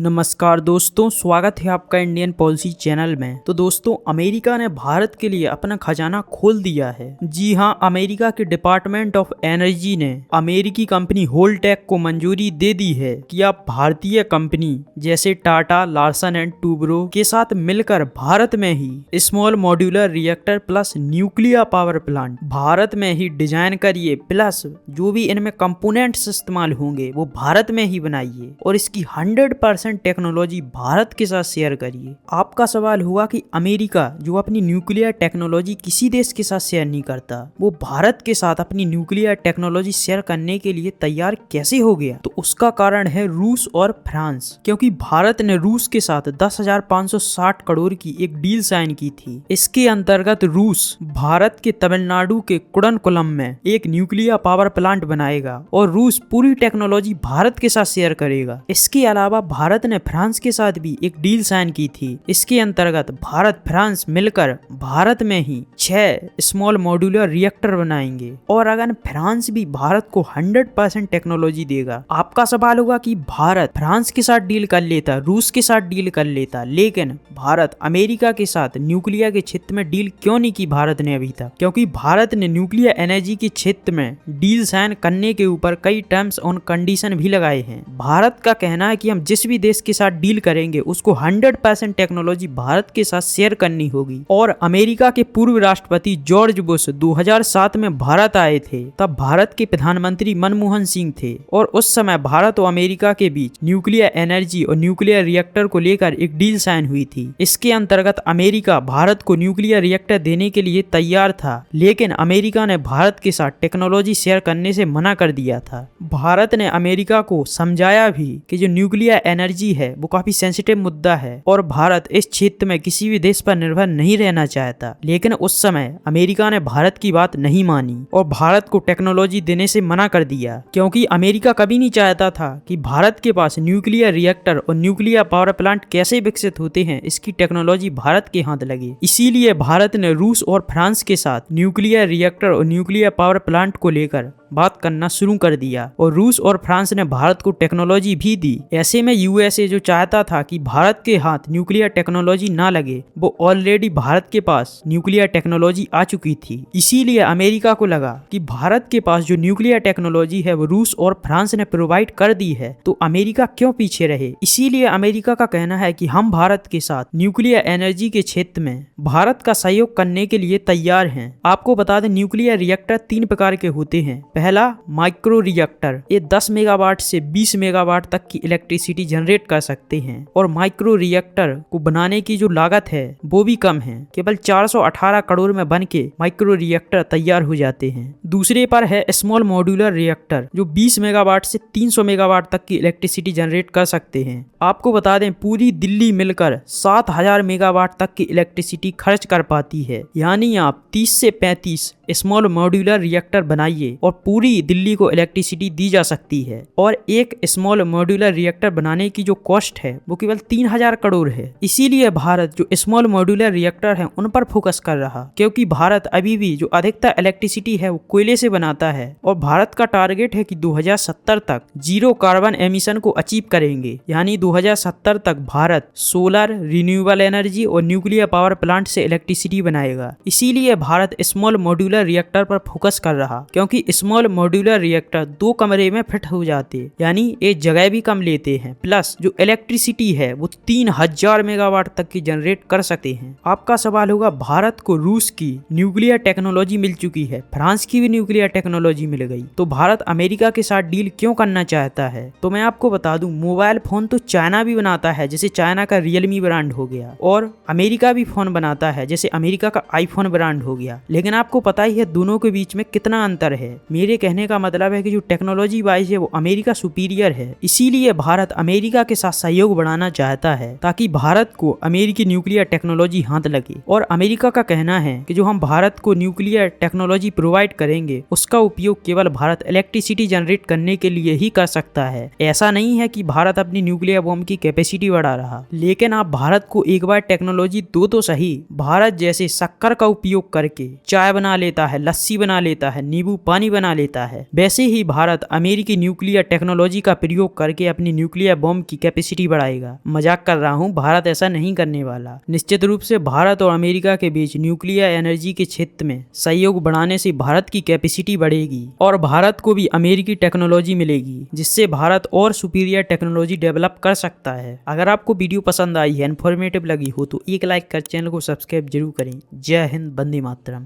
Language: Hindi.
नमस्कार दोस्तों, स्वागत है आपका इंडियन पॉलिसी चैनल में। तो दोस्तों, अमेरिका ने भारत के लिए अपना खजाना खोल दिया है। जी हां, अमेरिका के डिपार्टमेंट ऑफ एनर्जी ने अमेरिकी कंपनी होल्टेक को मंजूरी दे दी है कि आप भारतीय कंपनी जैसे टाटा, लार्सन एंड टूब्रो के साथ मिलकर भारत में ही small modular reactor plus nuclear power plant Bharat में ही डिजाइन करिए, प्लस जो भी इनमें कंपोनेंट्स इस्तेमाल होंगे वो भारत में ही बनाइए और इसकी 100% टेक्नोलॉजी भारत के साथ शेयर करिए। आपका सवाल होगा कि अमेरिका जो अपनी न्यूक्लियर टेक्नोलॉजी किसी देश के साथ शेयर नहीं करता, वो भारत के साथ अपनी न्यूक्लियर टेक्नोलॉजी शेयर करने के लिए तैयार कैसे हो गया? तो उसका कारण है रूस और फ्रांस, क्योंकि भारत ने रूस के साथ 10,560 करोड़ की एक डील साइन की थी। इसके अंतर्गत रूस भारत के तमिलनाडु के कुडनकुलम में एक न्यूक्लियर पावर प्लांट बनाएगा और रूस पूरी टेक्नोलॉजी भारत के साथ शेयर करेगा। इसके अलावा भारत ने फ्रांस के साथ भी एक डील साइन की थी। इसके अंतर्गत भारत फ्रांस मिलकर भारत में ही 6 स्मॉल मॉड्यूलर रिएक्टर बनाएंगे और अगर फ्रांस भी भारत को 100% टेक्नोलॉजी देगा। आपका सवाल होगा कि भारत फ्रांस के साथ डील कर लेता, रूस के साथ डील कर लेता, लेकिन भारत अमेरिका के साथ न्यूक्लियर के क्षेत्र में डील क्यों नहीं की भारत ने अभी तक? क्योंकि भारत ने न्यूक्लियर एनर्जी के क्षेत्र में डील साइन करने के ऊपर कई टर्म्स और कंडीशन भी लगाए हैं। भारत का कहना है कि हम जिस भी देश के साथ डील करेंगे उसको 100% टेक्नोलॉजी भारत के साथ शेयर करनी होगी। और अमेरिका के पूर्व राष्ट्रपति जॉर्ज बुश 2007 में भारत आए थे, तब भारत के प्रधानमंत्री मनमोहन सिंह थे और उस समय भारत और अमेरिका के बीच न्यूक्लियर एनर्जी और न्यूक्लियर रिएक्टर को लेकर एक डील साइन हुई थी। इसके अंतर्गत अमेरिका भारत को न्यूक्लियर रिएक्टर देने के लिए तैयार था, लेकिन अमेरिका ने भारत के साथ टेक्नोलॉजी शेयर करने से मना कर दिया था। भारत ने अमेरिका को समझाया भी कि जो न्यूक्लियर एनर्जी है वो काफी सेंसिटिव मुद्दा है और भारत इस क्षेत्र में किसी भी देश पर निर्भर नहीं रहना चाहता। लेकिन उस समय अमेरिका ने भारत की बात नहीं मानी और भारत को टेक्नोलॉजी देने से मना कर दिया, क्योंकि अमेरिका कभी नहीं चाहता था कि भारत के पास न्यूक्लियर रिएक्टर और न्यूक्लियर पावर प्लांट कैसे विकसित होते हैं इसकी टेक्नोलॉजी भारत के हाथ लगे। इसीलिए भारत ने रूस और फ्रांस के साथ न्यूक्लियर रिएक्टर और न्यूक्लियर पावर प्लांट को लेकर बात करना शुरू कर दिया और रूस और फ्रांस ने भारत को टेक्नोलॉजी भी दी। ऐसे में यूएसए जो चाहता था कि भारत के हाथ न्यूक्लियर टेक्नोलॉजी ना लगे, वो ऑलरेडी भारत के पास न्यूक्लियर टेक्नोलॉजी आ चुकी थी। इसीलिए अमेरिका को लगा कि भारत के पास जो न्यूक्लियर टेक्नोलॉजी है वो रूस और फ्रांस ने प्रोवाइड कर दी है, तो अमेरिका क्यों पीछे रहे। इसीलिए अमेरिका का कहना है कि हम भारत के साथ न्यूक्लियर एनर्जी के क्षेत्र में भारत का सहयोग करने के लिए तैयार हैं। आपको बता दें, न्यूक्लियर रिएक्टर 3 प्रकार के होते हैं। पहला माइक्रो रिएक्टर, ये 10 मेगावाट से 20 मेगावाट तक की इलेक्ट्रिसिटी जनरेट कर सकते हैं और माइक्रो रिएक्टर को बनाने की जो लागत है वो भी कम है, केवल 418 करोड़ में बन के माइक्रो रिएक्टर तैयार हो जाते हैं। दूसरे पर है स्मॉल मॉड्यूलर रिएक्टर, जो 20 मेगावाट से 300 मेगावाट तक की इलेक्ट्रिसिटी जनरेट कर सकते हैं। आपको बता दें, पूरी दिल्ली मिलकर 7000 मेगावाट तक की इलेक्ट्रिसिटी खर्च कर पाती है। यानी आप 30 से 35 स्मॉल मॉड्यूलर रिएक्टर बनाइए और पूरी दिल्ली को इलेक्ट्रिसिटी दी जा सकती है। और एक स्मॉल मॉड्यूलर रिएक्टर बनाने की जो कॉस्ट है वो केवल 3000 करोड़ है। इसीलिए भारत जो स्मॉल मॉड्यूलर रिएक्टर है उन पर फोकस कर रहा, क्योंकि भारत अभी भी जो अधिकतर इलेक्ट्रिसिटी है वो कोयले से बनाता है और भारत का टारगेट है कि 2070 तक जीरो कार्बन एमिशन को अचीव करेंगे। यानी 2070 तक भारत सोलर, रिन्यूएबल एनर्जी और न्यूक्लियर पावर प्लांट से इलेक्ट्रिसिटी बनाएगा। इसीलिए भारत स्मॉल मॉड्यूलर रिएक्टर पर फोकस कर रहा, क्योंकि स्मॉल मॉड्यूलर रिएक्टर 2 कमरे में फिट हो जाते, यानी एक जगह भी कम लेते हैं, प्लस जो इलेक्ट्रिसिटी है वो 3000 मेगावाट तक की जनरेट कर सकते हैं। आपका सवाल होगा, भारत को रूस की न्यूक्लियर टेक्नोलॉजी मिल चुकी है, फ्रांस की भी न्यूक्लियर टेक्नोलॉजी मिल गई, तो भारत अमेरिका के साथ डील क्यों करना चाहता है? तो मैं आपको बता दूं, मोबाइल फोन तो चाइना भी बनाता है, जैसे चाइना का रियलमी ब्रांड हो गया, और अमेरिका भी फोन बनाता है, जैसे अमेरिका का आईफोन ब्रांड हो गया। लेकिन आपको पता ही है दोनों के बीच में कितना अंतर है। मेरे कहने का मतलब है कि जो टेक्नोलॉजी वाइज है वो अमेरिका सुपीरियर है। इसीलिए भारत अमेरिका के साथ सहयोग बढ़ाना चाहता है ताकि भारत को अमेरिकी न्यूक्लियर टेक्नोलॉजी हाथ लगे। और अमेरिका का कहना है कि जो हम भारत को न्यूक्लियर टेक्नोलॉजी प्रोवाइड करेंगे उसका उपयोग केवल भारत इलेक्ट्रिसिटी जनरेट करने के लिए ही कर सकता है। ऐसा नहीं है कि भारत अपनी न्यूक्लियर बॉम्ब की कैपेसिटी बढ़ा रहा, लेकिन आप भारत को एक बार टेक्नोलॉजी दो तो सही। भारत जैसे शक्कर का उपयोग करके चाय बना लेता लेता है, लस्सी बना लेता है, नींबू पानी बना लेता है, वैसे ही भारत अमेरिकी न्यूक्लियर टेक्नोलॉजी का प्रयोग करके अपनी न्यूक्लियर बॉम्ब की कैपेसिटी बढ़ाएगा। मजाक कर रहा हूँ, भारत ऐसा नहीं करने वाला। निश्चित रूप से भारत और अमेरिका के बीच न्यूक्लियर एनर्जी के क्षेत्र में सहयोग बढ़ाने से भारत की कैपेसिटी बढ़ेगी और भारत को भी अमेरिकी टेक्नोलॉजी मिलेगी, जिससे भारत और सुपीरियर टेक्नोलॉजी डेवलप कर सकता है। अगर आपको वीडियो पसंद आई है, इन्फॉर्मेटिव लगी हो तो एक लाइक कर चैनल को सब्सक्राइब जरूर करें। जय हिंद, वंदे मातरम।